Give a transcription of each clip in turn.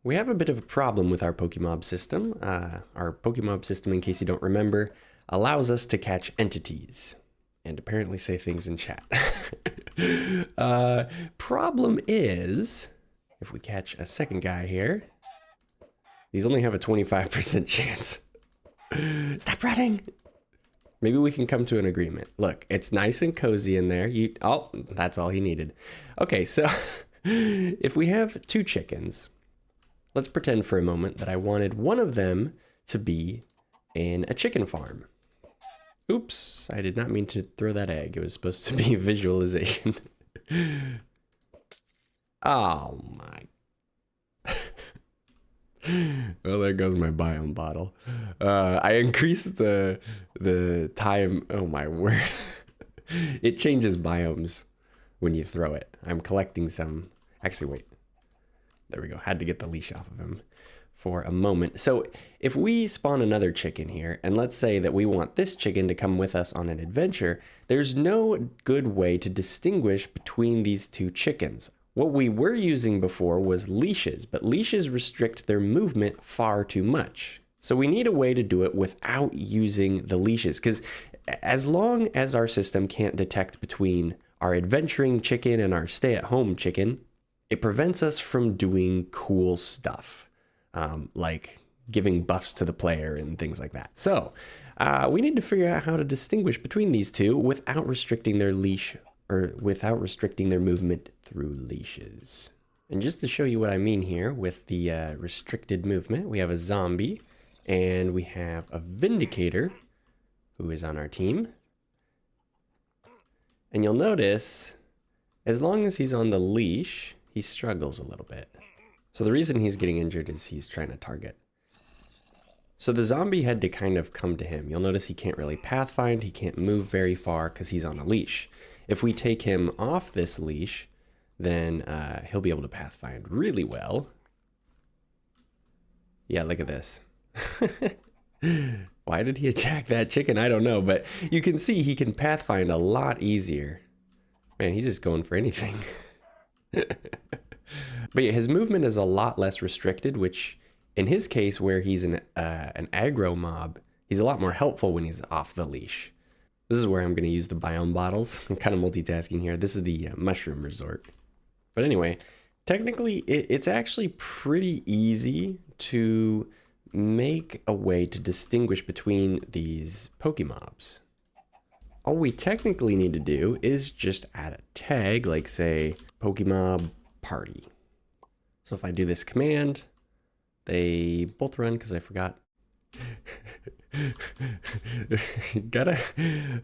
We have a bit of a problem with our Pokemob system. Our Pokemob system, in case you don't remember, allows us to catch entities and apparently say things in chat. Problem is, if we catch a second guy here, these only have a 25% chance. Stop running! Maybe we can come to an agreement. Look, it's nice and cozy in there. Oh, that's all he needed. Okay, so if we have two chickens, let's pretend for a moment that I wanted one of them to be in a chicken farm. Oops, I did not mean to throw that egg. It was supposed to be visualization. Oh my. Well, there goes my biome bottle. I increased the time. Oh my word. It changes biomes when you throw it. I'm collecting some. Actually, wait. There we go. Had to get the leash off of him for a moment. So if we spawn another chicken here, and let's say that we want this chicken to come with us on an adventure, there's no good way to distinguish between these two chickens. What we were using before was leashes, but leashes restrict their movement far too much. So we need a way to do it without using the leashes, because as long as our system can't detect between our adventuring chicken and our stay-at-home chicken, it prevents us from doing cool stuff, like giving buffs to the player and things like that. So we need to figure out how to distinguish between these two without restricting their leash or without restricting their movement through leashes. And just to show you what I mean here with the restricted movement, we have a zombie and we have a vindicator who is on our team. And you'll notice, as long as he's on the leash, he struggles a little bit. So the reason he's getting injured is he's trying to target. So the zombie had to kind of come to him. You'll notice he can't really pathfind, he can't move very far because he's on a leash. If we take him off this leash, then he'll be able to pathfind really well. Yeah, look at this. Why did he attack that chicken? I don't know, but you can see he can pathfind a lot easier. Man, he's just going for anything. But yeah, his movement is a lot less restricted, which in his case, where he's an aggro mob, he's a lot more helpful when he's off the leash. This is where I'm going to use the biome bottles. I'm kind of multitasking here. This is the mushroom resort. But anyway, technically, it's actually pretty easy to make a way to distinguish between these Pokemobs. All we technically need to do is just add a tag, like say, Pokemob Party. So if I do this command, they both run because I forgot. gotta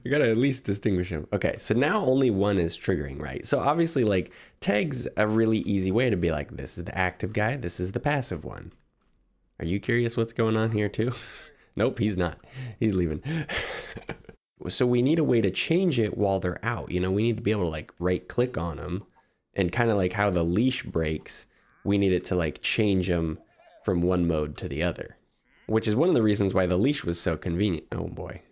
at least distinguish them. Okay, so now only one is triggering, right? So obviously, like, tag's a really easy way to be like, this is the active guy, this is the passive one. Are you curious what's going on here too? Nope, he's not. He's leaving. So we need a way to change it while they're out. You know, we need to be able to like right click on them, and kind of like how the leash breaks, we need it to like change them from one mode to the other. Which is one of the reasons why the leash was so convenient. Oh boy.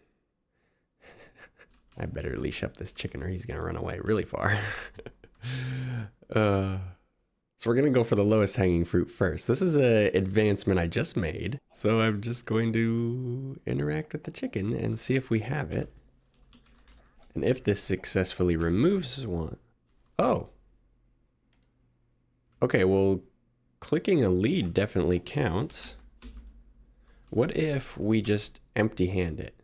I better leash up this chicken or he's gonna run away really far. So we're gonna go for the lowest hanging fruit first. This is an advancement I just made. So I'm just going to interact with the chicken and see if we have it. And if this successfully removes one. Oh. Okay, well, clicking a lead definitely counts. What if we just empty hand it?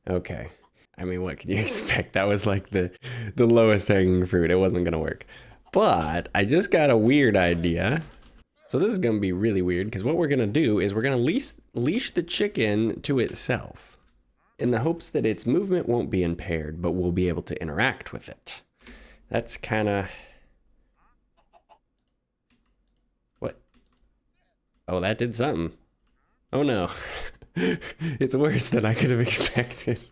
Okay. I mean, what can you expect? That was like the lowest hanging fruit. It wasn't gonna work. But I just got a weird idea. So this is gonna be really weird because what we're gonna do is we're gonna leash the chicken to itself in the hopes that its movement won't be impaired, but we'll be able to interact with it. That's kind of... Oh, that did something. Oh no. It's worse than I could have expected.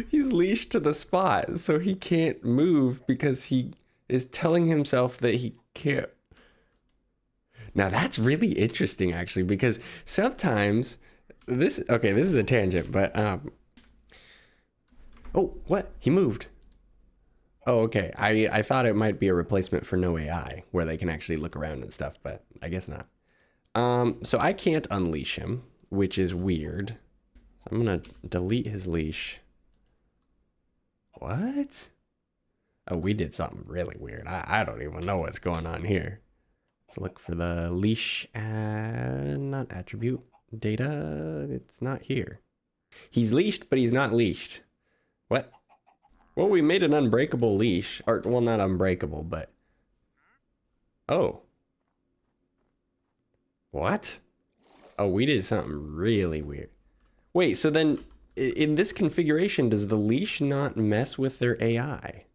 He's leashed to the spot, so he can't move because he is telling himself that he can't. Now that's really interesting actually, because sometimes this is a tangent, but Oh, what? He moved. Oh, okay. I thought it might be a replacement for no AI, where they can actually look around and stuff, but I guess not. So I can't unleash him, which is weird. So I'm gonna delete his leash. What? Oh, we did something really weird. I don't even know what's going on here. Let's look for the leash, not attribute, data. It's not here. He's leashed, but he's not leashed. What? Well, we made an unbreakable leash, or, well, not unbreakable, but... Oh. What? Oh, we did something really weird. Wait, so then, in this configuration, does the leash not mess with their AI?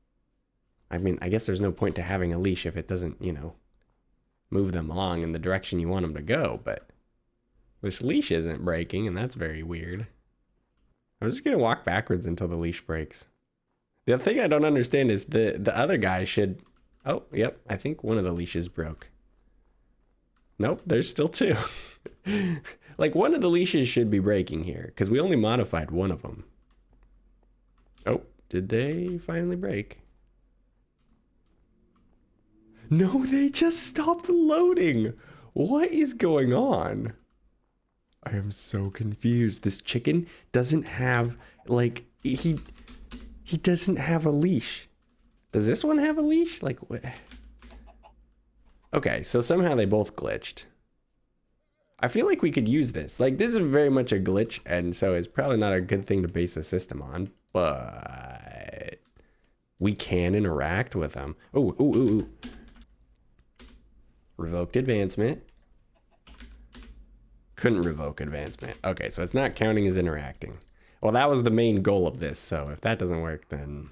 I mean, I guess there's no point to having a leash if it doesn't, you know, move them along in the direction you want them to go, but... This leash isn't breaking, and that's very weird. I'm just gonna walk backwards until the leash breaks. The other thing I don't understand is the other guy should... Oh, yep, I think one of the leashes broke. Nope, there's still two. Like, one of the leashes should be breaking here, because we only modified one of them. Oh, did they finally break? No, they just stopped loading. What is going on? I am so confused. This chicken doesn't have, like, he doesn't have a leash. Does this one have a leash? Like, what? Okay, so somehow they both glitched. I feel like we could use this. Like, this is very much a glitch, and so it's probably not a good thing to base a system on, but we can interact with them. Oh, ooh, ooh, ooh. Revoked advancement. Couldn't revoke advancement. Okay, so it's not counting as interacting. Well, that was the main goal of this, so if that doesn't work, then...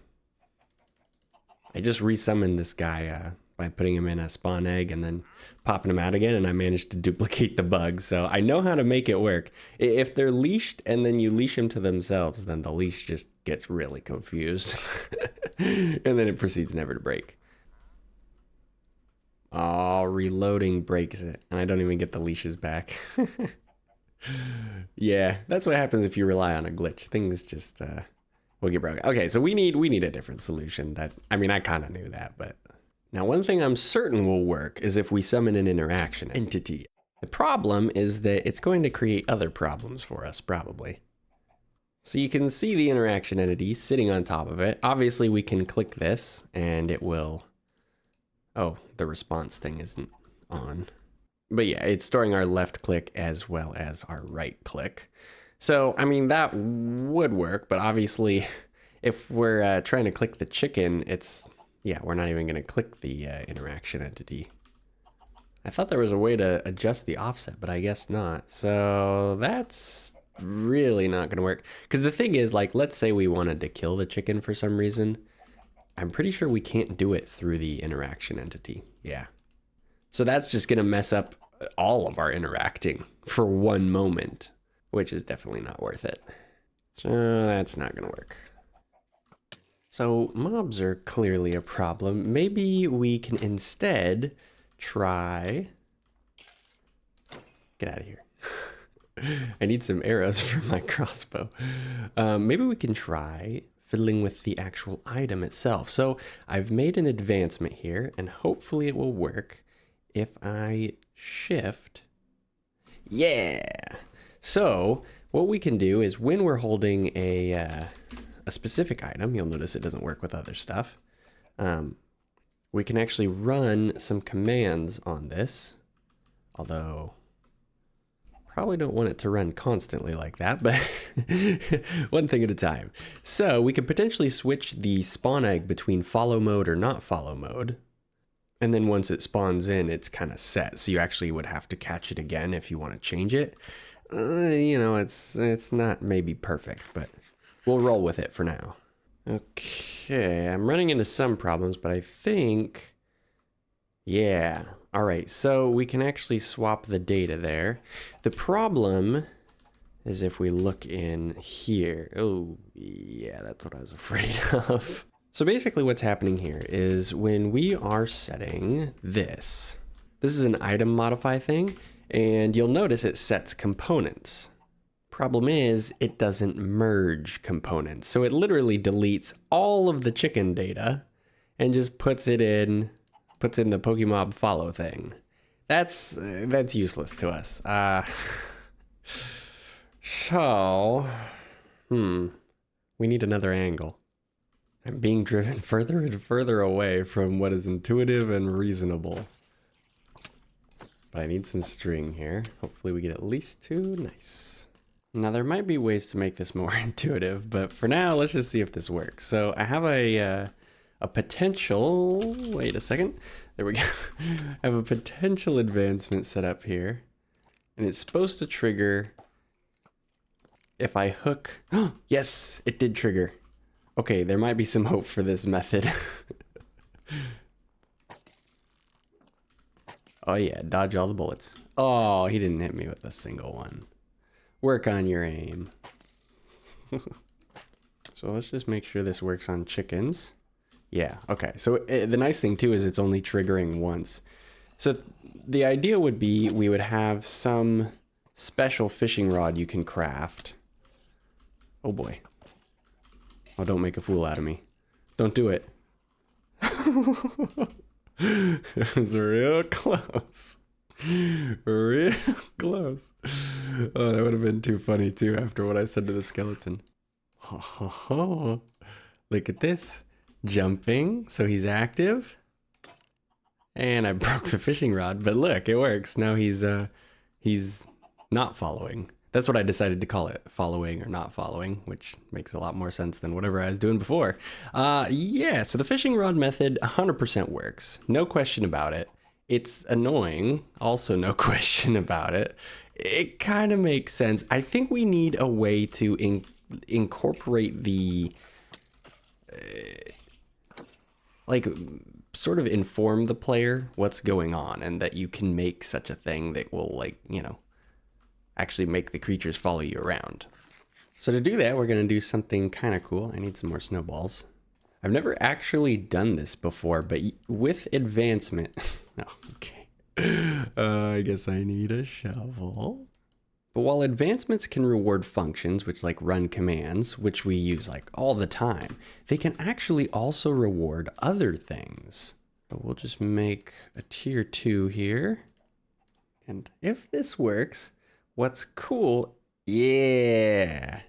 I just resummoned this guy by putting him in a spawn egg and then popping him out again, and I managed to duplicate the bug, so I know how to make it work. If they're leashed and then you leash them to themselves, then the leash just gets really confused. And then it proceeds never to break. Oh, reloading breaks it, and I don't even get the leashes back. Yeah, that's what happens if you rely on a glitch. Things just will get broken. Okay, so we need a different solution. That, I mean, I kind of knew that, but now one thing I'm certain will work is if we summon an interaction entity. The problem is that it's going to create other problems for us, probably. So you can see the interaction entity sitting on top of it. Obviously, we can click this, and it will... Oh, the response thing isn't on. But yeah, it's storing our left click as well as our right click. So, I mean, that would work, but obviously, if we're trying to click the chicken, it's... Yeah, we're not even going to click the interaction entity. I thought there was a way to adjust the offset, but I guess not. So that's really not going to work. Because the thing is, like, let's say we wanted to kill the chicken for some reason. I'm pretty sure we can't do it through the interaction entity. Yeah. So that's just going to mess up all of our interacting for one moment, which is definitely not worth it. So that's not going to work. So mobs are clearly a problem. Maybe we can instead try... Get out of here. I need some arrows for my crossbow. Maybe we can try fiddling with the actual item itself. So I've made an advancement here, and hopefully it will work if I shift. Yeah! So what we can do is when we're holding a specific item, you'll notice it doesn't work with other stuff. We can actually run some commands on this, although probably don't want it to run constantly like that, but one thing at a time. So we could potentially switch the spawn egg between follow mode or not follow mode. And then once it spawns in, it's kind of set. So you actually would have to catch it again if you want to change it. You know, it's not maybe perfect, but we'll roll with it for now. Okay, I'm running into some problems, but I think, yeah. All right, so we can actually swap the data there. The problem is if we look in here. Oh, yeah, that's what I was afraid of. So basically what's happening here is when we are setting this is an item modify thing, and you'll notice it sets components. Problem is, it doesn't merge components. So it literally deletes all of the chicken data and just puts in the Pokemob follow thing. That's useless to us. We need another angle. I'm being driven further and further away from what is intuitive and reasonable. But I need some string here. Hopefully we get at least 2. Nice. Now there might be ways to make this more intuitive, but for now, let's just see if this works. So I have a potential, wait a second. There we go. I have a potential advancement set up here, and it's supposed to trigger if I hook. Yes, it did trigger. Okay, there might be some hope for this method. Oh yeah, dodge all the bullets. Oh, he didn't hit me with a single one. Work on your aim. So let's just make sure this works on chickens. Yeah, okay. So the nice thing too is it's only triggering once. So the idea would be we would have some special fishing rod you can craft. Oh boy. Oh, don't make a fool out of me. Don't do it. It was real close. Real close. Oh, that would have been too funny too after what I said to the skeleton. Oh, look at this. Jumping, so he's active. And I broke the fishing rod, but look, it works. Now he's not following. That's what I decided to call it, following or not following, which makes a lot more sense than whatever I was doing before. Yeah, so the fishing rod method 100% works. No question about it. It's annoying, also no question about it. It kind of makes sense. I think we need a way to incorporate the, like, sort of inform the player what's going on, and that you can make such a thing that will, like, you know, actually make the creatures follow you around. So to do that, we're going to do something kind of cool. I need some more snowballs. I've never actually done this before, but with advancement... No, okay. I guess I need a shovel. But while advancements can reward functions, which like run commands, which we use like all the time, they can actually also reward other things. So we'll just make a tier 2 here. And if this works, what's cool, yeah.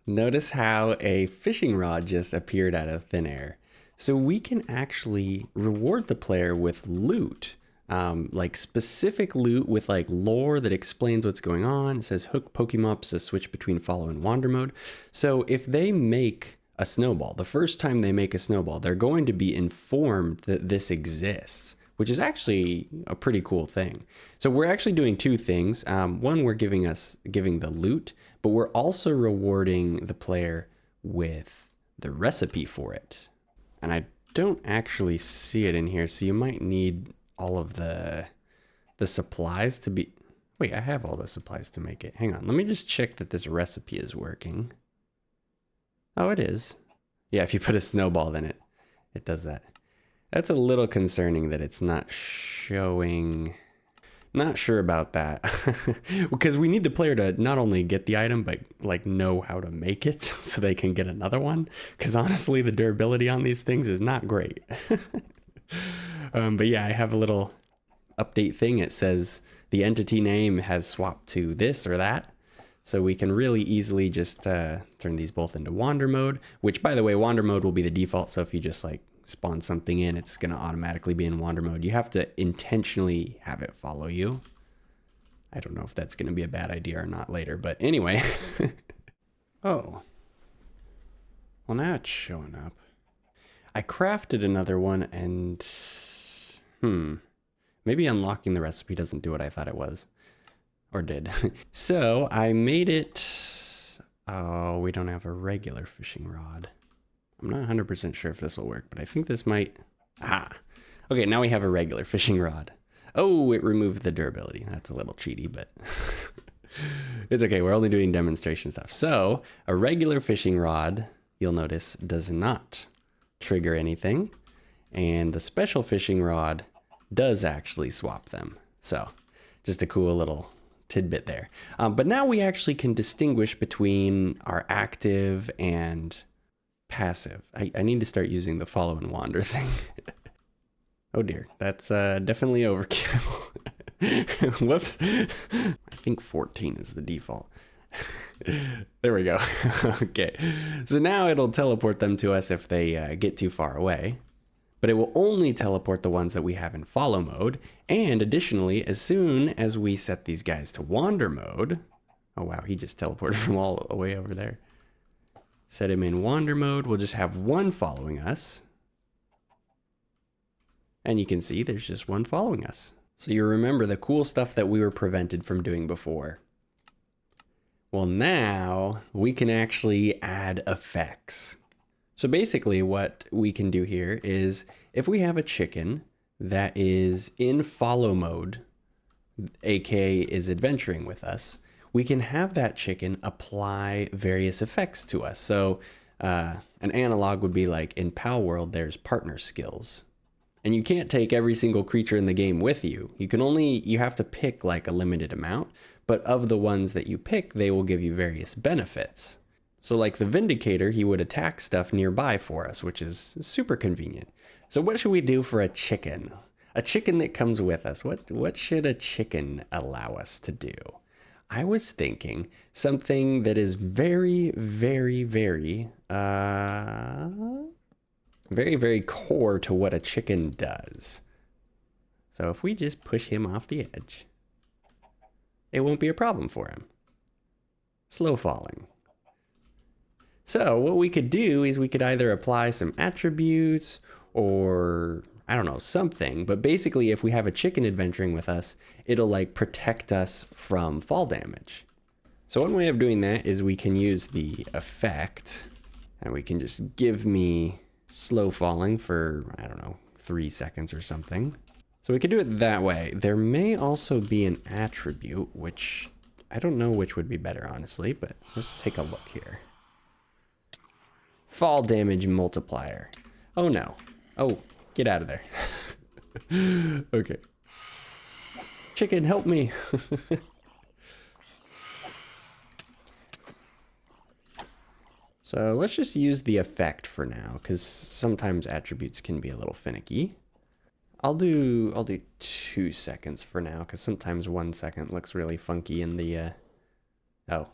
Notice how a fishing rod just appeared out of thin air. So we can actually reward the player with loot, like specific loot with like lore that explains what's going on. It says hook Pokemobs to switch between follow and wander mode. So if they make a snowball, the first time they make a snowball, they're going to be informed that this exists, which is actually a pretty cool thing. So we're actually doing 2 things. One, we're giving the loot, but we're also rewarding the player with the recipe for it. And I don't actually see it in here, so you might need all of the supplies to be... Wait, I have all the supplies to make it. Hang on, let me just check that this recipe is working. Oh, it is. Yeah, if you put a snowball in it, it does that. That's a little concerning that it's not showing. Not sure about that. Because we need the player to not only get the item, but like know how to make it so they can get another one. Because honestly, the durability on these things is not great. But yeah, I have a little update thing. It says the entity name has swapped to this or that. So we can really easily just turn these both into wander mode, which by the way, wander mode will be the default. So if you just like spawn something in, it's going to automatically be in wander mode. You have to intentionally have it follow you. I don't know if that's going to be a bad idea or not later, but anyway. Oh. Well, now it's showing up. I crafted another one and... Maybe unlocking the recipe doesn't do what I thought it was. Or did. So I made it... Oh, we don't have a regular fishing rod. I'm not 100% sure if this will work, but I think this might... Ah! Okay, now we have a regular fishing rod. Oh, it removed the durability. That's a little cheaty, but... It's okay, we're only doing demonstration stuff. So, a regular fishing rod, you'll notice, does not trigger anything. And the special fishing rod does actually swap them. So, just a cool little tidbit there. But now we actually can distinguish between our active and passive. I need to start using the follow and wander thing. Oh dear, that's definitely overkill. Whoops. I think 14 is the default. There we go. Okay, so now it'll teleport them to us if they get too far away, but it will only teleport the ones that we have in follow mode. And additionally, as soon as we set these guys to wander mode, oh wow, he just teleported from all the way over there. Set him in wander mode, we'll just have one following us. And you can see there's just one following us. So you remember the cool stuff that we were prevented from doing before. Well, now we can actually add effects. So basically what we can do here is if we have a chicken that is in follow mode, aka is adventuring with us, we can have that chicken apply various effects to us. So an analog would be like in Pal World, there's partner skills. And you can't take every single creature in the game with you. You have to pick like a limited amount, but of the ones that you pick, they will give you various benefits. So like the Vindicator, he would attack stuff nearby for us, which is super convenient. So what should we do for a chicken? A chicken that comes with us. What should a chicken allow us to do? I was thinking something that is very, very, very, very core to what a chicken does. So if we just push him off the edge, it won't be a problem for him. Slow falling. So what we could do is we could either apply some attributes or I don't know, something, but basically if we have a chicken adventuring with us, it'll like protect us from fall damage. So one way of doing that is we can use the effect and we can just give me slow falling for, I don't know, 3 seconds or something. So we could do it that way. There may also be an attribute, which I don't know which would be better, honestly, but let's take a look here. Fall damage multiplier. Oh no. Oh, get out of there. Okay. Chicken, help me. So let's just use the effect for now, because sometimes attributes can be a little finicky. I'll do 2 seconds for now, because sometimes 1 second looks really funky in the, oh,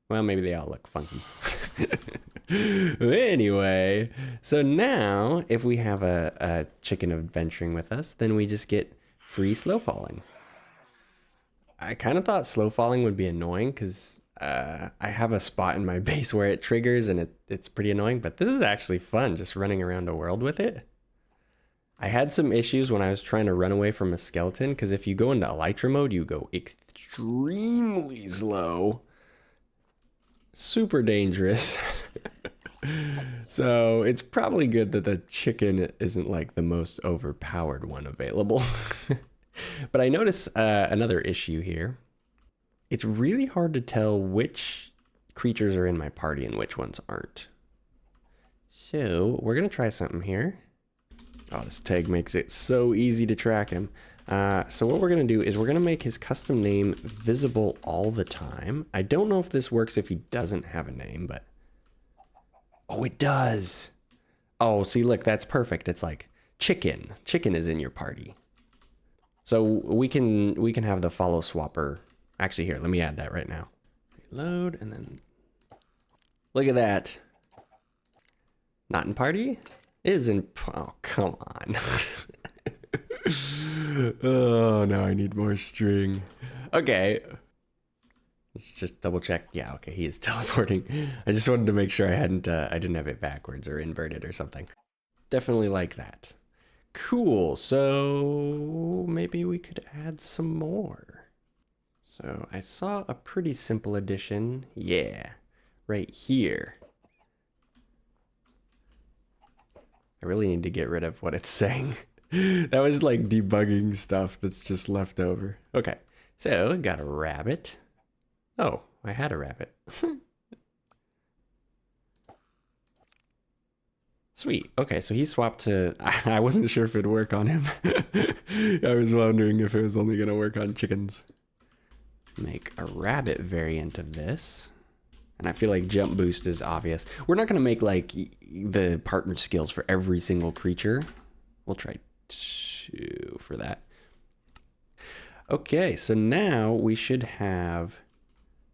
well, maybe they all look funky. Anyway, so now if we have a chicken adventuring with us, then we just get free slow falling. I kind of thought slow falling would be annoying because I have a spot in my base where it triggers and it's pretty annoying, but this is actually fun just running around a world with it. I had some issues when I was trying to run away from a skeleton because if you go into Elytra mode, you go extremely slow. Super dangerous. So it's probably good that the chicken isn't like the most overpowered one available. But I notice another issue here. It's really hard to tell which creatures are in my party and which ones aren't. So we're gonna try something here. Oh, this tag makes it so easy to track him. So what we're gonna do is we're gonna make his custom name visible all the time. I don't know if this works if he doesn't have a name, but oh, it does. Oh, see, look, that's perfect. It's like chicken. Chicken is in your party. So we can have the follow swapper. Actually, here, let me add that right now. Reload and then look at that. Not in party? Is in. Oh, come on. Oh, now I need more string. Okay. Let's just double check. Yeah, okay, he is teleporting. I just wanted to make sure I didn't have it backwards or inverted or something. Definitely like that. Cool, so maybe we could add some more. So I saw a pretty simple addition. Yeah, right here. I really need to get rid of what it's saying. That was like debugging stuff that's just left over. Okay, so got a rabbit. Oh, I had a rabbit. Sweet. Okay, so he swapped to... I wasn't sure if it'd work on him. I was wondering if it was only going to work on chickens. make a rabbit variant of this. And I feel like jump boost is obvious. We're not going to make like the partner skills for every single creature. We'll try 2 for that. Okay, so now we should have,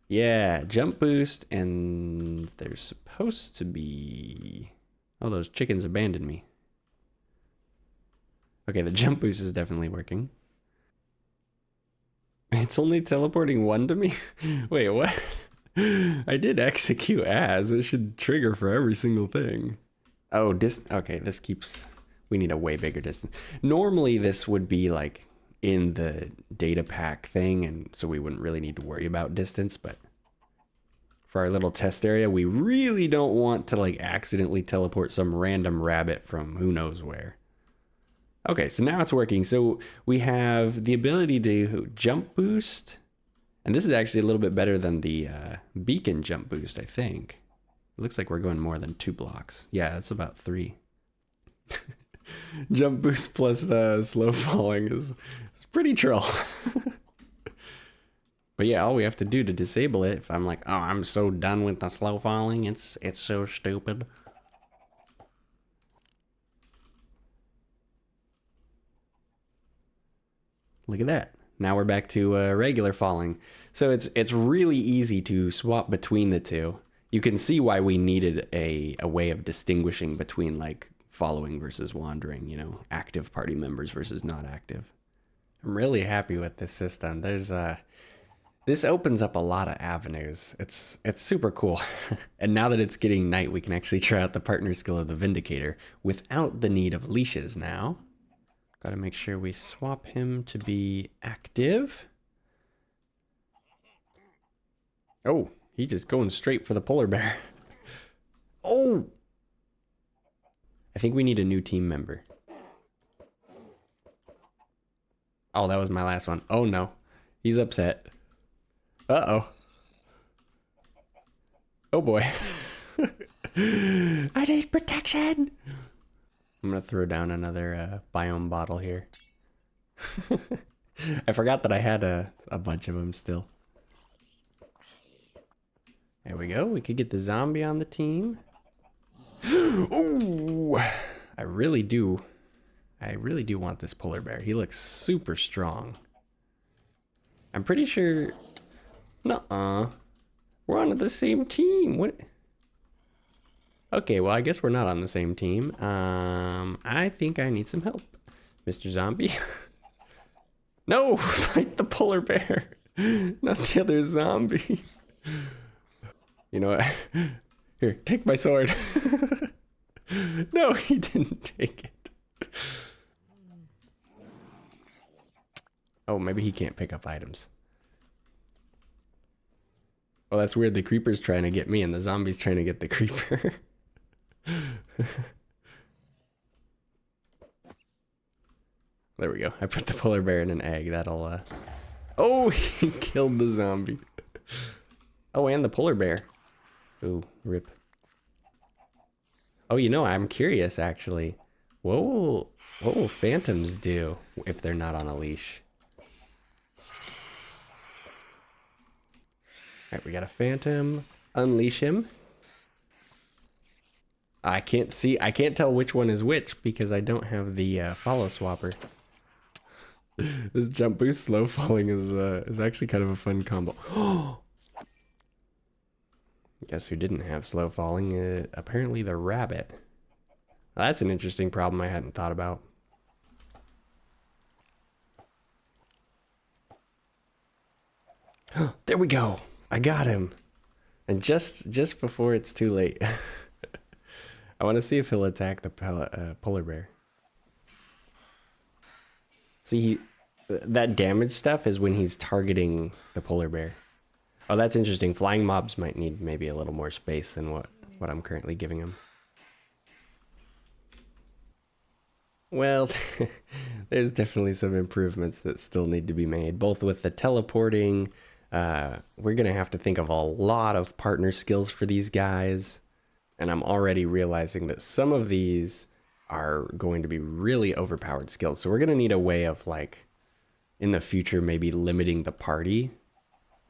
yeah, jump boost, and there's supposed to be, oh, those chickens abandoned me. Okay, the jump boost is definitely working. It's only teleporting 1 to me? Wait, what? I did execute as. It should trigger for every single thing. Oh, okay, this keeps, we need a way bigger distance. Normally this would be like in the data pack thing, and so we wouldn't really need to worry about distance, but for our little test area, we really don't want to like accidentally teleport some random rabbit from who knows where. Okay, so now it's working. So we have the ability to jump boost, and this is actually a little bit better than the beacon jump boost, I think. It looks like we're going more than 2 blocks. Yeah, that's about 3. Jump boost plus slow falling is pretty troll. But yeah, all we have to do to disable it, if I'm like, oh, I'm so done with the slow falling, it's so stupid. Look at that. Now we're back to regular falling. So it's really easy to swap between the two. You can see why we needed a way of distinguishing between like following versus wandering, you know, active party members versus not active. I'm really happy with this system. There's this opens up a lot of avenues. It's super cool. And now that it's getting night, we can actually try out the partner skill of the Vindicator without the need of leashes now. Got to make sure we swap him to be active. Oh, he's just going straight for the polar bear. Oh! I think we need a new team member. Oh, that was my last one. Oh no, he's upset. Uh-oh. Oh boy. I need protection! I'm gonna throw down another biome bottle here. I forgot that I had a bunch of them still. There we go. We could get the zombie on the team. Ooh, I really do want this polar bear. He looks super strong. I'm pretty sure. Nuh-uh. We're on the same team. What? Okay, well, I guess we're not on the same team. I think I need some help, Mr. Zombie. No, fight the polar bear, not the other zombie. You know what? Here, take my sword. No, he didn't take it. Oh, maybe he can't pick up items. Well, that's weird. The creeper's trying to get me and the zombie's trying to get the creeper. There we go. I put the polar bear in an egg. That'll Oh, he killed the zombie. Oh, and the polar bear. Ooh, rip. Oh, you know, I'm curious actually. What will phantoms do if they're not on a leash? Alright, we got a phantom. Unleash him. I can't tell which one is which because I don't have the follow swapper. This jump boost slow falling is actually kind of a fun combo. Guess who didn't have slow falling? Apparently the rabbit. Well, that's an interesting problem I hadn't thought about. There we go. I got him. And just before it's too late. I want to see if he'll attack the polar bear. See, that damage stuff is when he's targeting the polar bear. Oh, that's interesting. Flying mobs might need maybe a little more space than what I'm currently giving him. Well, there's definitely some improvements that still need to be made, both with the teleporting. We're going to have to think of a lot of partner skills for these guys. And I'm already realizing that some of these are going to be really overpowered skills. So we're going to need a way of, like, in the future, maybe limiting the party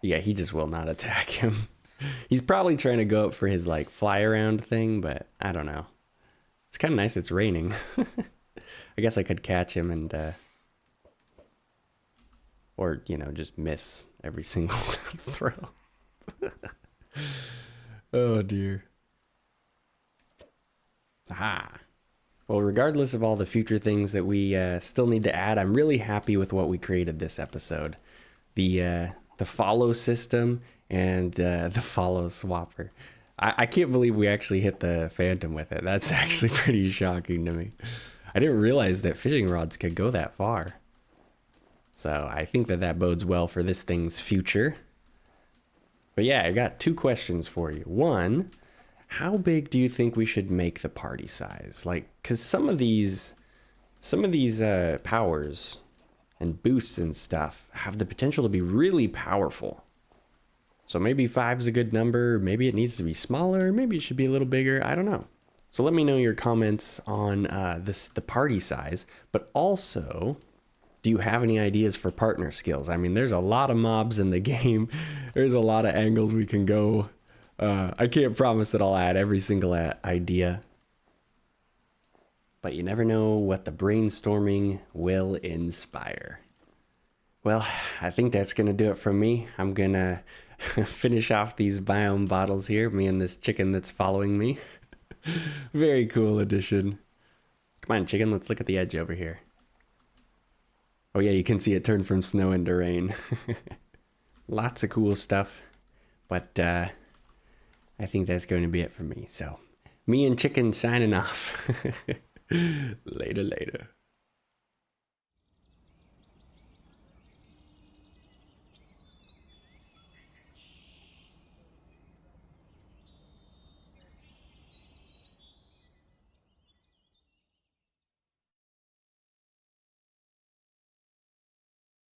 Yeah, he just will not attack him. He's probably trying to go up for his like fly around thing, but I don't know. It's kind of nice it's raining. I guess I could catch him and or, you know, just miss every single throw. Oh dear. Aha. Well, regardless of all the future things that we still need to add, I'm really happy with what we created this episode. The follow system and the follow swapper. I can't believe we actually hit the phantom with it. That's actually pretty shocking to me. I didn't realize that fishing rods could go that far. So I think that that bodes well for this thing's future. But yeah, I got two questions for you. One, how big do you think we should make the party size? Like, cause some of these powers and boosts and stuff have the potential to be really powerful. So maybe five's a good number. Maybe it needs to be smaller. Maybe it should be a little bigger. I don't know. So let me know your comments on the party size, but also, do you have any ideas for partner skills? I mean, there's a lot of mobs in the game. There's a lot of angles we can go. I can't promise that I'll add every single idea, but you never know what the brainstorming will inspire. Well, I think that's going to do it from me. I'm going to finish off these biome bottles here, me and this chicken that's following me. Very cool addition. Come on, chicken, let's look at the edge over here. Oh yeah, you can see it turn from snow into rain. Lots of cool stuff, but I think that's going to be it for me. So, me and chicken signing off. Later.